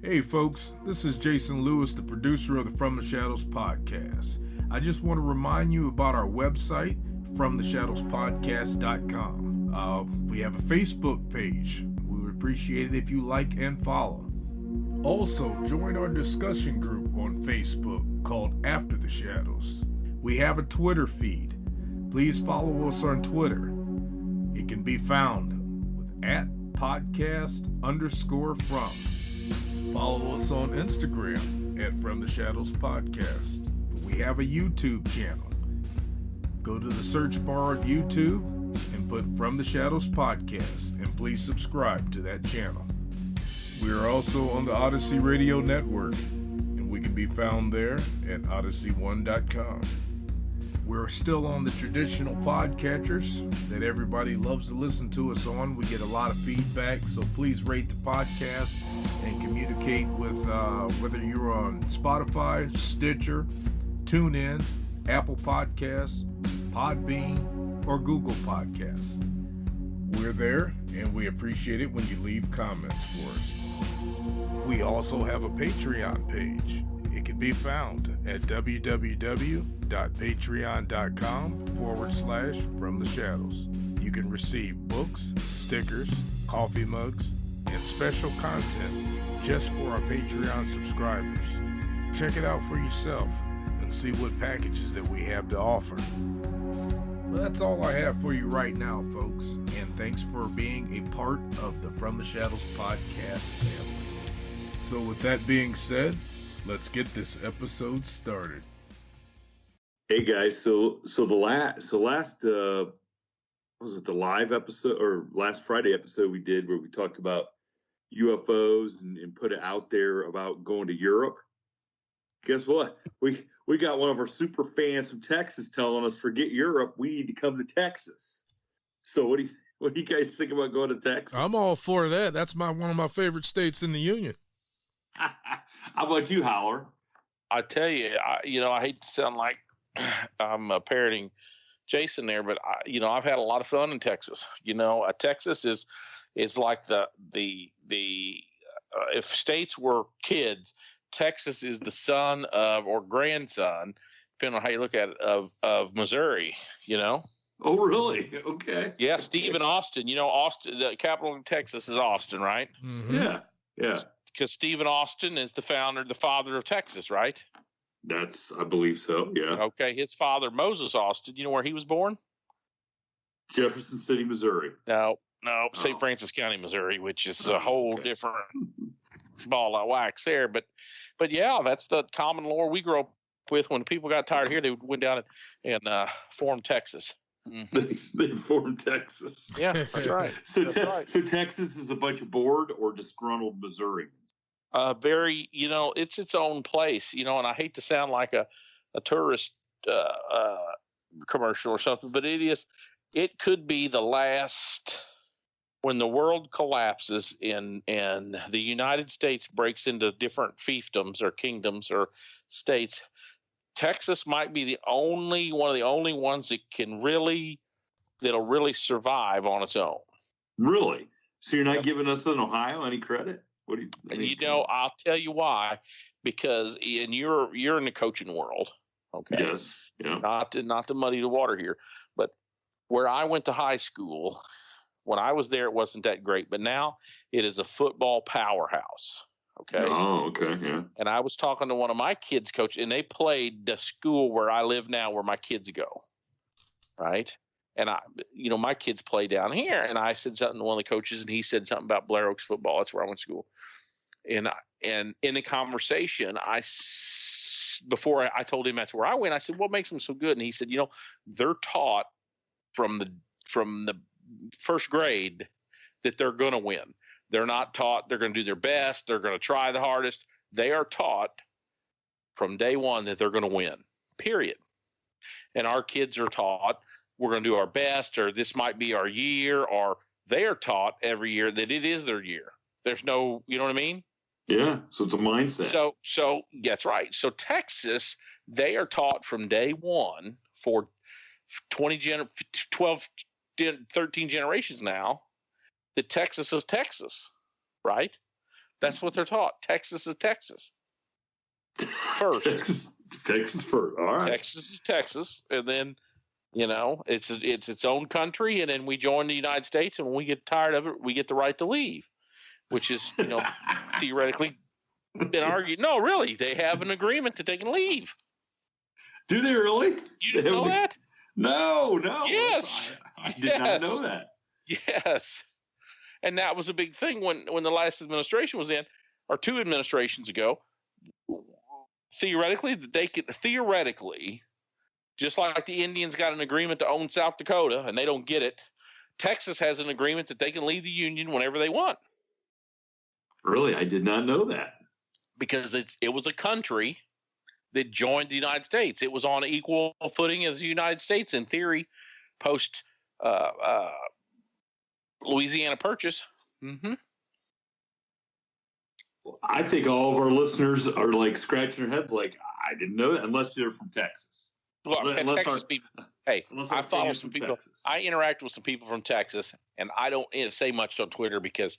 Hey folks, this is Jason Lewis, the producer of the From the Shadows podcast. I just want to remind you about our website, fromtheshadowspodcast.com. We have a Facebook page. We would appreciate it if you like and follow. Also, join our discussion group on Facebook called After the Shadows. We have a Twitter feed. Please follow us on Twitter. It can be found with @podcast_from. Follow us on Instagram at From the Shadows Podcast. We have a YouTube channel. Go to the search bar at YouTube and put From the Shadows Podcast, and please subscribe to that channel. We are also on the Odyssey Radio Network, and we can be found there at odyssey1.com. We're still on the traditional podcatchers that everybody loves to listen to us on. We get a lot of feedback, so please rate the podcast and communicate with whether you're on Spotify, Stitcher, TuneIn, Apple Podcasts, Podbean, or Google Podcasts. We're there, and we appreciate it when you leave comments for us. We also have a Patreon page. It can be found at www.patreon.com/From the Shadows. You can receive books, stickers, coffee mugs, and special content just for our Patreon subscribers. Check it out for yourself and see what packages that we have to offer. Well, that's all I have for you right now, folks, and thanks for being a part of the From the Shadows podcast family. So with that being said, let's get this episode started. Hey guys, so the last was it the live episode or last Friday episode we did where we talked about UFOs and put it out there about going to Europe? Guess what? We got one of our super fans from Texas telling us, forget Europe, we need to come to Texas. So what do you guys think about going to Texas? I'm all for that. That's one of my favorite states in the union. How about you, Howler? I tell you, I hate to sound like I'm parroting Jason there, but I've had a lot of fun in Texas. Texas is like the if states were kids, Texas is the son of or grandson, depending on how you look at it, of Missouri. Oh, really? Okay. Yeah, Stephen Austin. Austin, the capital of Texas is Austin, right? Mm-hmm. Yeah. Because Stephen Austin is the father of Texas, right? I believe so, yeah. Okay, his father, Moses Austin, you know where he was born? Jefferson City, Missouri. No, St. Francis County, Missouri, which is a whole different ball of wax there. But yeah, that's the common lore we grew up with. When people got tired here, they went down and formed Texas. Mm-hmm. They formed Texas. Yeah, that's right. So Texas is a bunch of bored or disgruntled Missourians. Very, it's its own place, and I hate to sound like a tourist commercial or something, but it could be the last, when the world collapses and the United States breaks into different fiefdoms or kingdoms or states, Texas might be one of the only ones that'll really survive on its own. Really? So you're not giving us in Ohio any credit? What do you? I'll tell you why. Because you're in the coaching world, okay? Yes. Yeah. Not to muddy the water here, but where I went to high school, when I was there, it wasn't that great. But now it is a football powerhouse. Okay. Oh, okay. Yeah. And I was talking to one of my kids' coaches, and they played the school where I live now, where my kids go. Right. And my kids play down here, and I said something to one of the coaches, and he said something about Blair Oaks football. That's where I went to school. And in the conversation, before I told him that's where I went, I said, "What makes them so good?" And he said, "They're taught from the first grade that they're going to win. They're not taught they're going to do their best. They're going to try the hardest. They are taught from day one that they're going to win. Period. And our kids are taught we're going to do our best, or this might be our year, or they are taught every year that it is their year. There's no, you know what I mean?" Yeah. So it's a mindset. So that's right. So Texas, they are taught from day one for 12, 13 generations now that Texas is Texas, right? That's what they're taught. Texas is Texas first. Texas first. All right. Texas is Texas, and then it's its own country, and then we join the United States, and when we get tired of it, we get the right to leave, which is theoretically been argued. No, really, they have an agreement that they can leave. Do they really? You didn't know that? No. Yes. I did not know that. Yes. And that was a big thing when the last administration was in, or 2 administrations ago. Theoretically, just like the Indians got an agreement to own South Dakota, and they don't get it, Texas has an agreement that they can leave the Union whenever they want. Really? I did not know that. Because it was a country that joined the United States. It was on equal footing as the United States, in theory, post Louisiana Purchase. Mm-hmm. I think all of our listeners are like scratching their heads like, I didn't know that, unless they're from Texas. Look, Texas people, I follow some people. Texas. I interact with some people from Texas, and I don't say much on Twitter because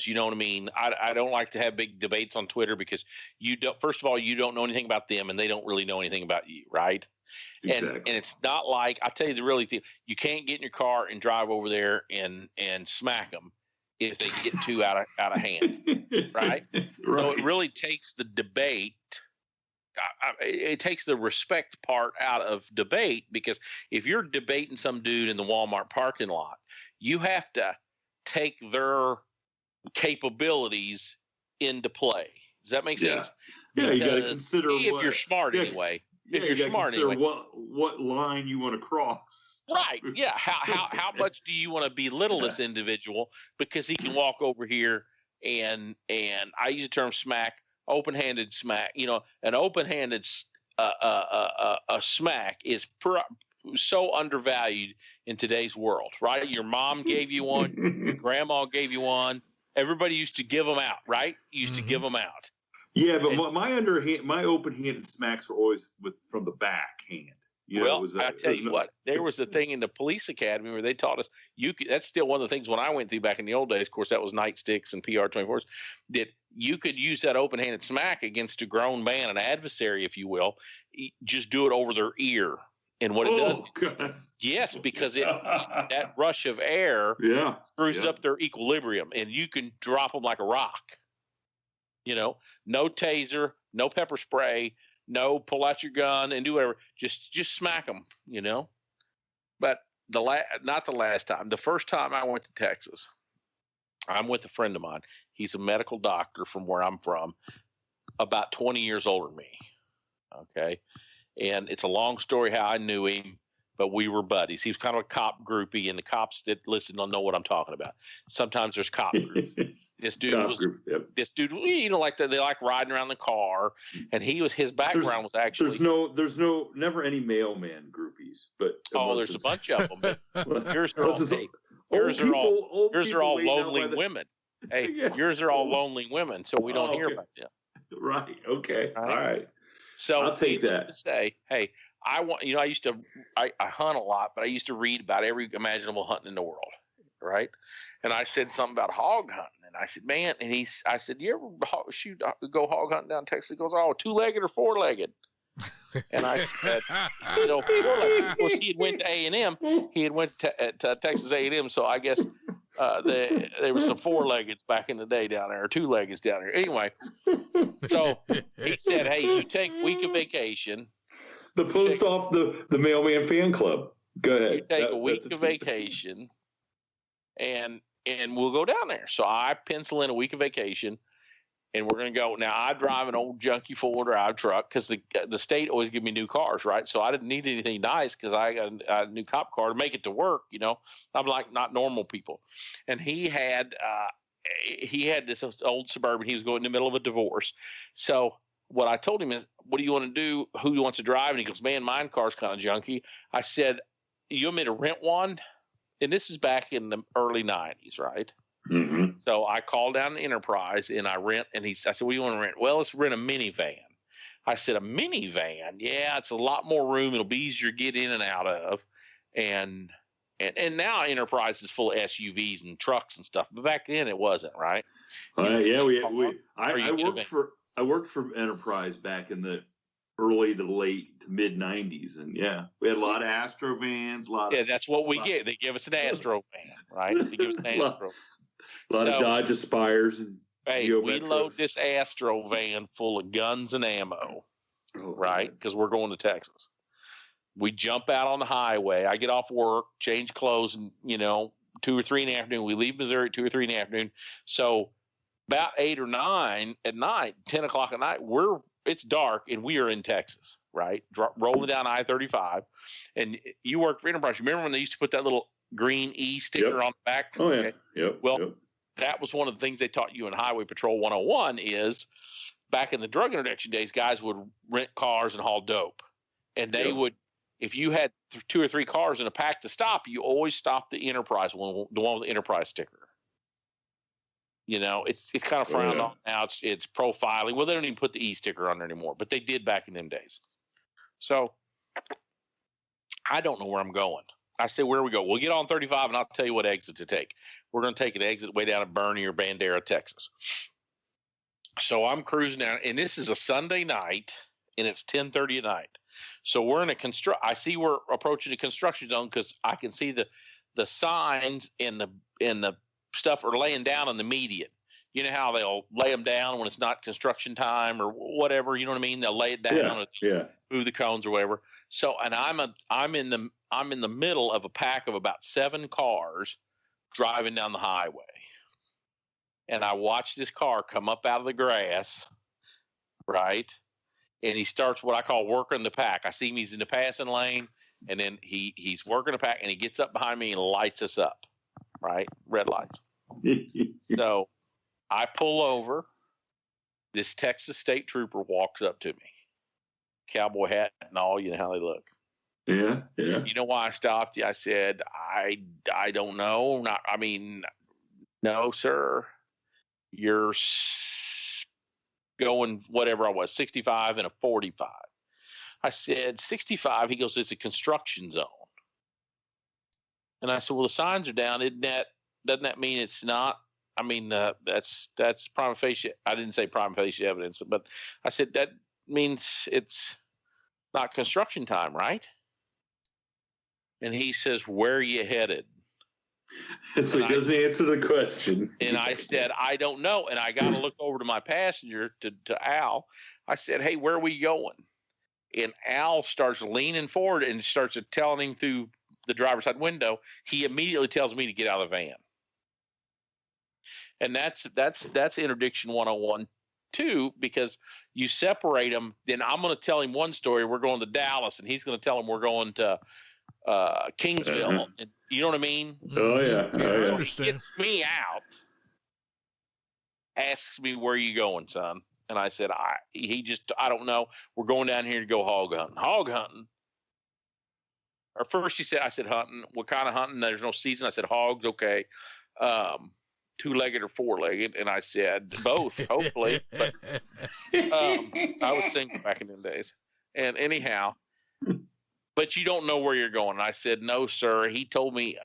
you know what I mean? I don't like to have big debates on Twitter because first of all, you don't know anything about them, and they don't really know anything about you, right? Exactly. And it's not like, I tell you the really thing, you can't get in your car and drive over there and smack them if they get too out of hand, right? So it really takes the debate. It takes the respect part out of debate, because if you're debating some dude in the Walmart parking lot, you have to take their capabilities into play. Does that make sense? Yeah, you got to consider if you're smart anyway. Yeah, if you're smart anyway, what line you want to cross. Right. Yeah. How much do you want to belittle this individual because he can walk over here and I use the term smack, open-handed smack. An open-handed a smack is so undervalued in today's world, right? Your mom gave you one, your grandma gave you one. Everybody used to give them out, right? Used to give them out. Yeah, but my open-handed smacks were always from the backhand. I tell you what, there was a thing in the police academy where they taught us that's still one of the things when I went through back in the old days. Of course, that was nightsticks and PR-24s. That you could use that open-handed smack against a grown man, an adversary, if you will. Just do it over their ear, and what it does, God. Yes, because that rush of air screws up their equilibrium, and you can drop them like a rock. No taser, no pepper spray, no pull out your gun and do whatever. Just smack them, But not the last time. The first time I went to Texas, I'm with a friend of mine. He's a medical doctor from where I'm from, about 20 years older than me. Okay. And it's a long story how I knew him, but we were buddies. He was kind of a cop groupie, and the cops that listen don't know what I'm talking about. Sometimes there's cop groups. This dude like they like riding around the car, and his background was actually there's never any mailman groupies, but there's a bunch of them. But yours are all lonely women. Hey, yours are all lonly women, so we don't hear about them. Right. Okay. All right. So I'll take that. To say, hey, I hunt a lot, but I used to read about every imaginable hunting in the world, right? And I said something about hog hunting. And I said, man, I said, you ever go hog hunting down in Texas? He goes, 2-legged or 4-legged? And I said, 4-legged. Of course, he had went to A&M. He had went to Texas A&M, so I guess there was some 4-leggeds back in the day down there, or 2-leggeds down there. Anyway, so he said, hey, you take a week of vacation. The post off the mailman fan club. Go ahead. You take a week of vacation, and we'll go down there. So I pencil in a week of vacation, and we're going to go. Now, I drive an old junky 4-wheel-drive truck because the state always give me new cars, right? So I didn't need anything nice because I got a new cop car to make it to work, I'm like not normal people. And he had this old Suburban. He was going in the middle of a divorce. So what I told him is, what do you want to do? Who wants to drive? And he goes, man, my car's kind of junky. I said, you want me to rent one? And this is back in the early 90s, right? Mm-hmm. So I called down the Enterprise and I said, what do you want to rent? Well, let's rent a minivan. I said, a minivan? Yeah, it's a lot more room. It'll be easier to get in and out of. And And now Enterprise is full of SUVs and trucks and stuff, but back then it wasn't, right? I worked for Enterprise back in the early to late to mid '90s, and we had a lot of Astro vans. That's what we get. They give us an Astro van, right? They give us an Astro. A lot of Dodge Aspires and. Hey, we load this Astro van full of guns and ammo, right? Because we're going to Texas. We jump out on the highway. I get off work, change clothes, and 2 or 3 in the afternoon. We leave Missouri at 2 or 3 in the afternoon. So about 8 or 9 at night, 10 o'clock at night, it's dark and we are in Texas, right? Rolling down I-35. And you work for Enterprise. Remember when they used to put that little green E sticker on the back? Oh, yeah. Okay. That was one of the things they taught you in Highway Patrol 101 is back in the drug interdiction days, guys would rent cars and haul dope. And they would, if you had 2 or 3 cars in a pack to stop, you always stop the Enterprise one, the one with the Enterprise sticker. It's kind of frowned on now. It's profiling. Well, they don't even put the E sticker on there anymore, but they did back in them days. So I don't know where I'm going. I say, where we go? We'll get on 35 and I'll tell you what exit to take. We're going to take an exit way down at Bernie or Bandera, Texas. So I'm cruising down, and this is a Sunday night, and it's 10:30 at night. So we're in I see we're approaching the construction zone because I can see the signs and the stuff are laying down on the median. You know how they'll lay them down when it's not construction time or whatever. You know what I mean? They'll lay it down, move the cones or whatever. So, and I'm in the middle of a pack of about 7 cars driving down the highway, and I watch this car come up out of the grass, right? And he starts what I call working the pack. I see him; he's in the passing lane, and then he's working the pack, and he gets up behind me and lights us up, right? Red lights. So I pull over. This Texas State Trooper walks up to me, cowboy hat and all. You know how they look. Yeah. You know why I stopped you? I said, I don't know. No, sir. You're going whatever I was, 65 and a 45. I said, 65. He goes, it's a construction zone. And I said, well, the signs are down. Doesn't that mean it's not? That's prima facie. I didn't say prima facie evidence, but I said, that means it's not construction time, right? And he says, where are you headed? So he doesn't answer the question. And I said, I don't know. And I got to look over to my passenger, to Al. I said, hey, where are we going? And Al starts leaning forward and starts telling him through the driver's side window. He immediately tells me to get out of the van. And that's interdiction 101 too, because you separate them. Then I'm going to tell him one story. We're going to Dallas, and he's going to tell him we're going to Kingsville. And you know what I mean? Oh yeah. I understand. He gets me out, asks me, where are you going, son? And I said, I don't know. We're going down here to go hog hunting. Hog hunting? Or first I said hunting. What kind of hunting? There's no season. I said hogs. Okay. 2-legged or 4-legged? And I said both, hopefully. But I was single back in them days. And anyhow, but you don't know where you're going. And I said, no, sir. He told me,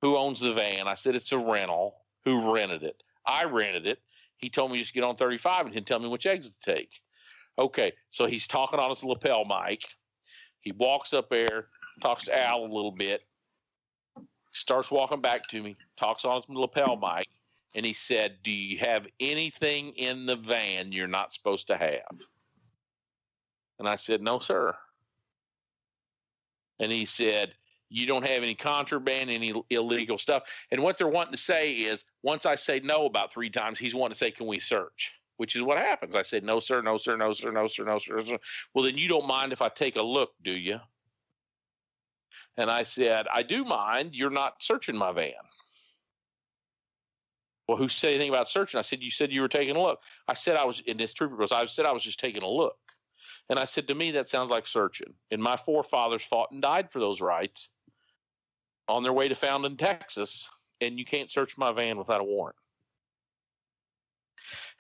who owns the van? I said, it's a rental. Who rented it? I rented it. He told me just get on 35 and he'd tell me which exit to take. Okay, so he's talking on his lapel mic. He walks up there, talks to Al a little bit, starts walking back to me, talks on his lapel mic, and he said, do you have anything in the van you're not supposed to have? And I said, no, sir. And he said, you don't have any contraband, any illegal stuff. And what they're wanting to say is, once I say no about 3 times, he's wanting to say, can we search? Which is what happens. I said, no, sir, no, sir, no, sir, no, sir, no, sir, no, sir. Well, then you don't mind if I take a look, do you? And I said, I do mind. You're not searching my van. Well, who said anything about searching? I said, you said you were taking a look. I said I was, in this trooper goes, I said I was just taking a look. And I said, to me, that sounds like searching. And my forefathers fought and died for those rights on their way to founding Texas. And you can't search my van without a warrant.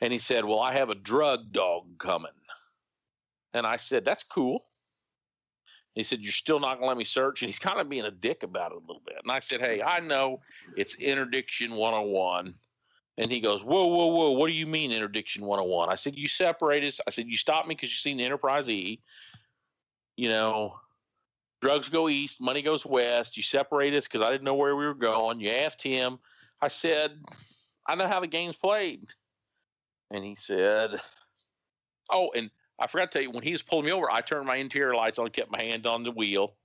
And he said, well, I have a drug dog coming. And I said, that's cool. He said, "You're still not going to let me search?" And he's kind of being a dick about it a little bit. And I said, "Hey, I know it's interdiction 101." And he goes, "Whoa, whoa, whoa. What do you mean interdiction 101? I said, "You separate us." I said, "You stopped me because you seen the Enterprise E. You know, drugs go east, money goes west. You separate us because I didn't know where we were going. You asked him." I said, "I know how the game's played." And he said, "Oh, and I forgot to tell you, when he was pulling me over, I turned my interior lights on, kept my hand on the wheel."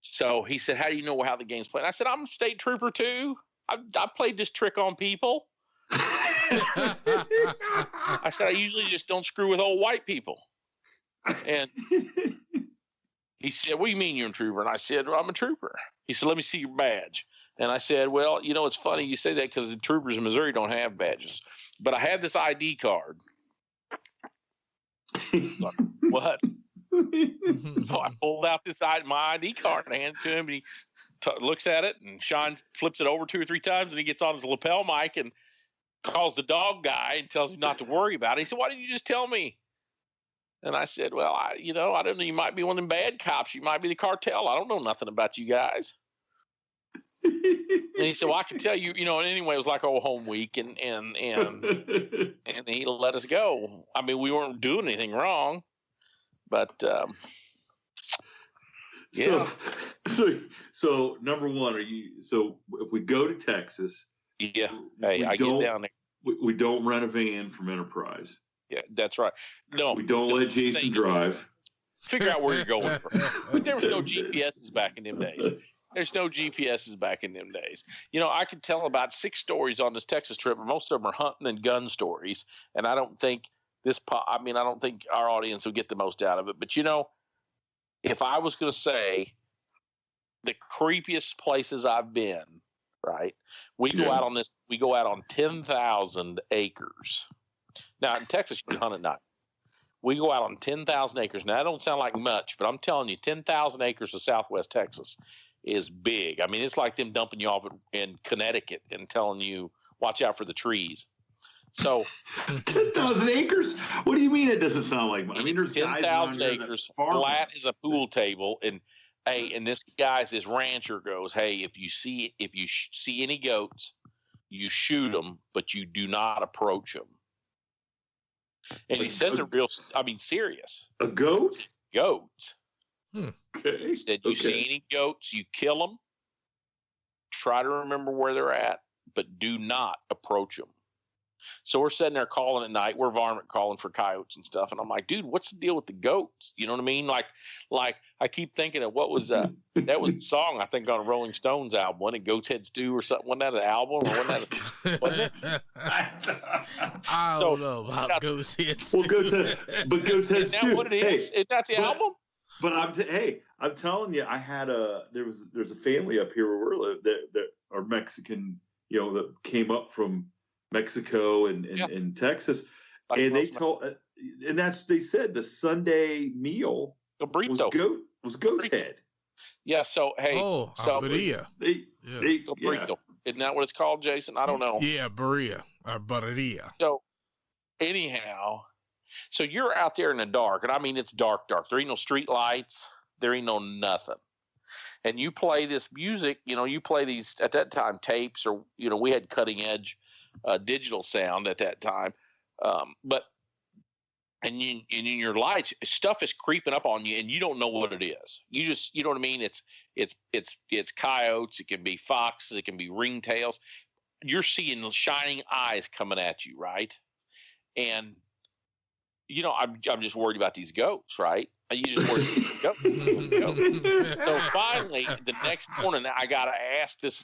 So he said, "How do you know how the game's played?" I said, "I'm a state trooper too. I played this trick on people." I said, "I usually just don't screw with old white people." And he said, "What do you mean you're a trooper?" And I said, "Well, I'm a trooper." He said, "Let me see your badge." And I said, "Well, you know, it's funny you say that because the troopers in Missouri don't have badges. But I had this ID card." Like, what? So I pulled out my ID card and handed it to him. And he looks at it and flips it over 2 or 3 times. And he gets on his lapel mic and calls the dog guy and tells him not to worry about it. He said, "Why didn't you just tell me?" And I said, "Well, I don't know. You might be one of them bad cops. You might be the cartel. I don't know nothing about you guys." And he said, "Well, I can tell you, and anyway, it was like old home week, and he let us go. I mean, we weren't doing anything wrong, but yeah." So number one, if we go to Texas, Yeah. Hey, I get down there. We don't rent a van from Enterprise. Yeah, that's right. No, we don't let Jason drive. Figure out where you're going from. But there was no GPSs back in them days. There's no GPSs back in them days. I could tell about 6 stories on this Texas trip, and most of them are hunting and gun stories. And I don't think I don't think our audience will get the most out of it. But if I was going to say the creepiest places I've been, right? We go out on 10,000 acres. Now in Texas, you can hunt at night. We go out on 10,000 acres. Now that don't sound like much, but I'm telling you, 10,000 acres of Southwest Texas is big. I mean, it's like them dumping you off in Connecticut and telling you, watch out for the trees. So 10,000 acres? What do you mean it doesn't sound like much? I mean, there's 10,000 acres, flat as a pool table. And this rancher goes, "Hey, if you see any goats, you shoot them, but you do not approach them." And he says it serious. A goat? Goats. Okay. He said, "You see any goats, you kill them. Try to remember where they're at, but do not approach them." So we're sitting there calling at night. We're varmint calling for coyotes and stuff. And I'm like, "Dude, what's the deal with the goats?" You know what I mean? Like I keep thinking of what was that was the song, I think, on a Rolling Stones album. Wasn't it Goat's Head Stew or something? Wasn't that an album? Or wasn't it? I don't know about Goat's Head Stew. Well, Goat's Head Stew. Isn't that what it is? Isn't that the album? But I'm telling you, I had there's a family up here where we live that are Mexican, that came up from Mexico and Texas, like, and they said the Sunday meal was goat head. Yeah. So birria. Burrito. Isn't that what it's called, Jason? I don't know. Yeah, birria or birria. So anyhow, so you're out there in the dark, and I mean it's dark. There ain't no street lights. There ain't no nothing. And you play this music. You play these at that time tapes, or we had cutting edge digital sound at that time. And in your lights, stuff is creeping up on you, and you don't know what it is. You know what I mean? It's coyotes. It can be foxes. It can be ringtails. You're seeing shining eyes coming at you, right? And I'm just worried about these goats, right? You just worried about these goats. So finally, the next morning, I got to ask this.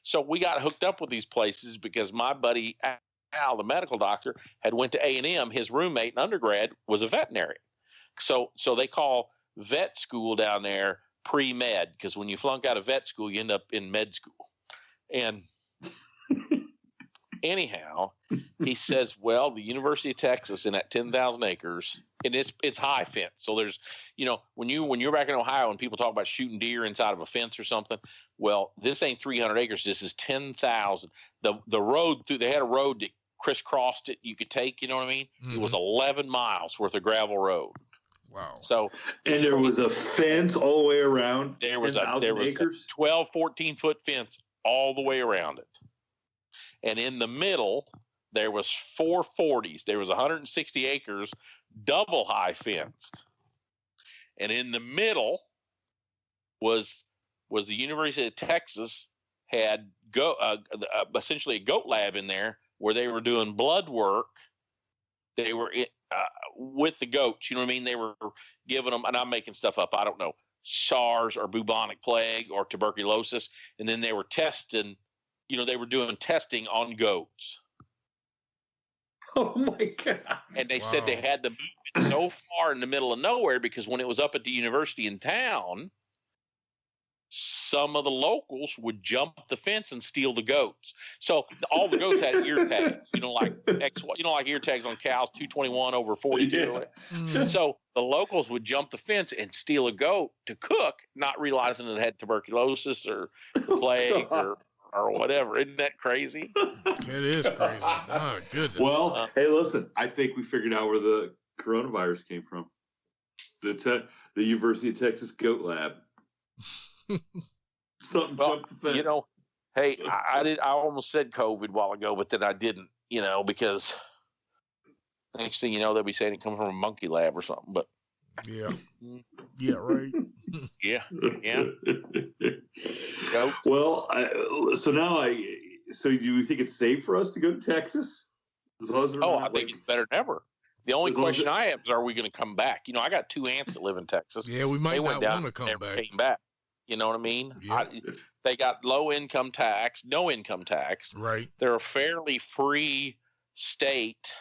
So we got hooked up with these places because my buddy Al, the medical doctor, had went to A&M. His roommate in undergrad was a veterinarian. So they call vet school down there pre-med, because when you flunk out of vet school, you end up in med school. And anyhow, he says, well, the University of Texas in that 10,000 acres, and it's high fence. So there's, when you're back in Ohio and people talk about shooting deer inside of a fence or something, well, this ain't 300 acres. This is 10,000. The road they had a road that crisscrossed it. You could take, you know what I mean? Mm-hmm. It was 11 miles worth of gravel road. Wow. So, And there was a fence all the way around. there was a 10,000 acres. 12, 14-foot fence all the way around it. And in the middle, there was 440s. There was 160 acres, double high fenced. And in the middle was the University of Texas had essentially a goat lab in there where they were doing blood work. They were with the goats, you know what I mean? They were giving them, and I'm making stuff up, I don't know, SARS or bubonic plague or tuberculosis, and then they were testing, they were doing testing on goats. Oh my God. And they said they had to move it so far in the middle of nowhere because when it was up at the university in town, some of the locals would jump the fence and steal the goats. So all the goats had ear tags, like ear tags on cows, 221 over 42. Yeah. So the locals would jump the fence and steal a goat to cook, not realizing it had tuberculosis or plague or whatever. Isn't that crazy? It is crazy. My goodness. Well, hey, listen, I think we figured out where the coronavirus came from. The University of Texas Goat Lab. Something jumped the fence. Hey, I almost said COVID a while ago, but then I didn't, because next thing you know, they'll be saying it comes from a monkey lab or something. But yeah, right. yeah. Well, so do you think it's safe for us to go to Texas? I think it's better than ever. The only question I have is, are we going to come back? I got 2 aunts that live in Texas. Yeah, we might not want to come back. Came back. You know what I mean? Yeah. They got low income tax, no income tax. Right. They're a fairly free state.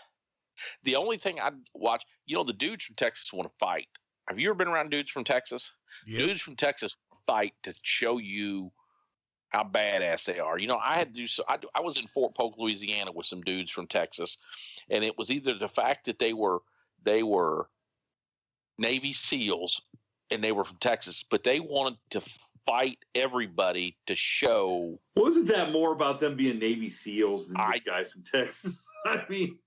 The only thing I'd watch, the dudes from Texas want to fight. Have you ever been around dudes from Texas? Yep. Dudes from Texas fight to show you how badass they are. I had to do so. I was in Fort Polk, Louisiana with some dudes from Texas, and it was either the fact that they were Navy SEALs and they were from Texas, but they wanted to fight everybody to show. Wasn't that more about them being Navy SEALs than these guys from Texas? I mean,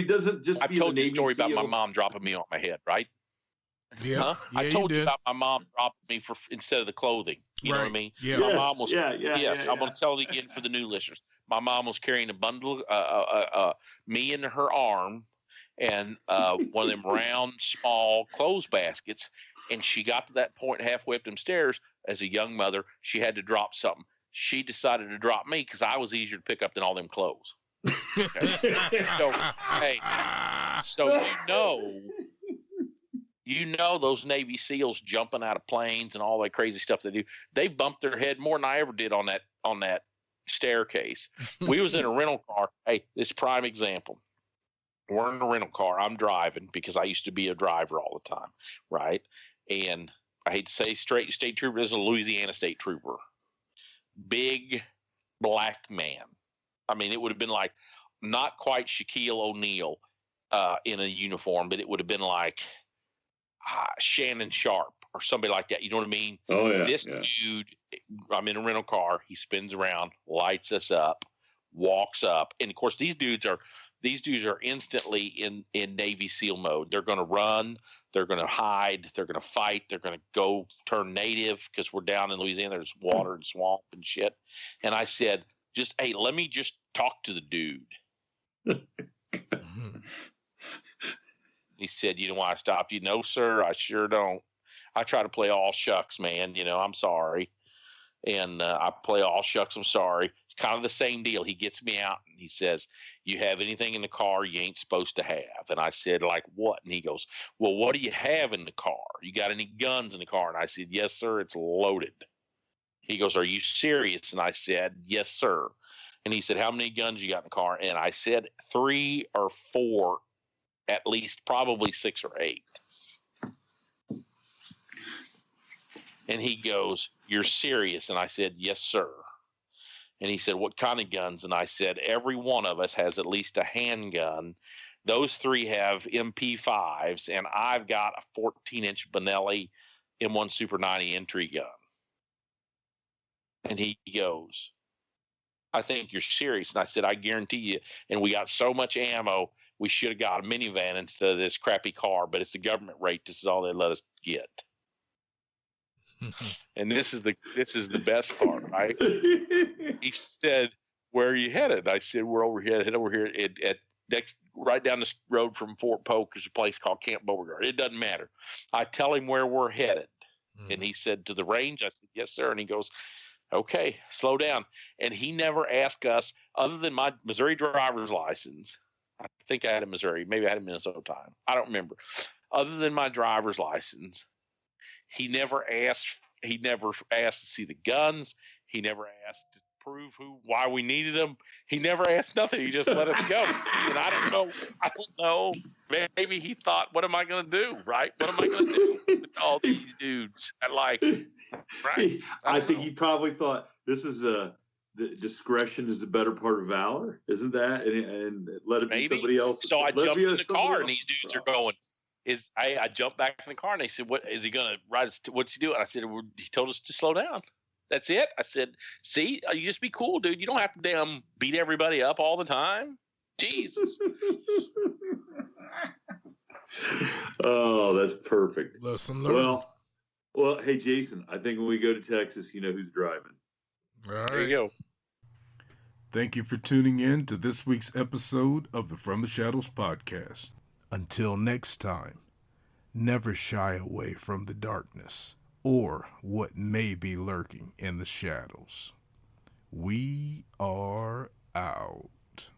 doesn't just. I told you a story SEAL. about my mom dropping me on my head, right? Yeah, huh? I told you about my mom dropping me instead of the clothing. You know what I mean? Yeah. My mom was. Yes, I'm going to tell it again for the new listeners. My mom was carrying a bundle, me in her arm, and one of them round, small clothes baskets. And she got to that point halfway up them stairs. As a young mother, she had to drop something. She decided to drop me because I was easier to pick up than all them clothes. Okay? So those Navy SEALs jumping out of planes and all that crazy stuff they do. They bumped their head more than I ever did on that staircase. We was in a rental car. Hey, this prime example. We're in a rental car. I'm driving because I used to be a driver all the time, right? And I hate to say state trooper is a Louisiana state trooper. Big black man. I mean, it would have been like not quite Shaquille O'Neal in a uniform, but it would have been like Shannon Sharp or somebody like that. You know what I mean? Oh, yeah. This dude, I'm in a rental car. He spins around, lights us up, walks up. And, of course, these dudes are instantly in Navy SEAL mode. They're going to run. They're going to hide. They're going to fight. They're going to go turn native because we're down in Louisiana. There's water and swamp and shit. And I said, hey, let me just talk to the dude. He said, you know why I stopped you? No, sir, I sure don't. I try to play all shucks, man. I'm sorry. And I play all shucks, I'm sorry. It's kind of the same deal. He gets me out and he says, you have anything in the car you ain't supposed to have? And I said, like what? And he goes, well, what do you have in the car? You got any guns in the car? And I said, yes, sir, it's loaded. He goes, are you serious? And I said, yes, sir. And he said, how many guns you got in the car? And I said 3 or 4, at least probably 6 or 8. And he goes, you're serious? And I said, yes, sir. And he said, what kind of guns? And I said, every one of us has at least a handgun. Those 3 have MP5s, and I've got a 14-inch Benelli M1 Super 90 entry gun. And he goes, I think you're serious. And I said, I guarantee you. And we got so much ammo we should have got a minivan instead of this crappy car, but it's the government rate. This is all they let us get. And this is the best part, right? He said, "Where are you headed?" I said, "We're headed over here at next, right down the road from Fort Polk. There's a place called Camp Beauregard. It doesn't matter." I tell him where we're headed, and he said, "To the range." I said, "Yes, sir." And he goes, "Okay, slow down." And he never asked us, other than my Missouri driver's license. I think I had a Missouri, maybe I had a Minnesota time. I don't remember. Other than my driver's license, he never asked to see the guns. He never asked to prove why we needed them. He never asked nothing. He just let us go. And I don't know. Maybe he thought, what am I going to do? Right? What am I going to do with all these dudes? Right? I think he probably thought this is the discretion is the better part of valor. Isn't that? And let it be somebody else. So I jumped in the car and these dudes are going, I jumped back in the car and they said, "What is he going to ride us? What's he doing?" I said, "He told us to slow down. That's it." I said, "See, you just be cool, dude. You don't have to damn beat everybody up all the time." Jesus. Oh, that's perfect. Lesson learned. Well, hey, Jason, I think when we go to Texas, you know who's driving. All right. There you go. Thank you for tuning in to this week's episode of the From the Shadows podcast. Until next time, never shy away from the darkness or what may be lurking in the shadows. We are out.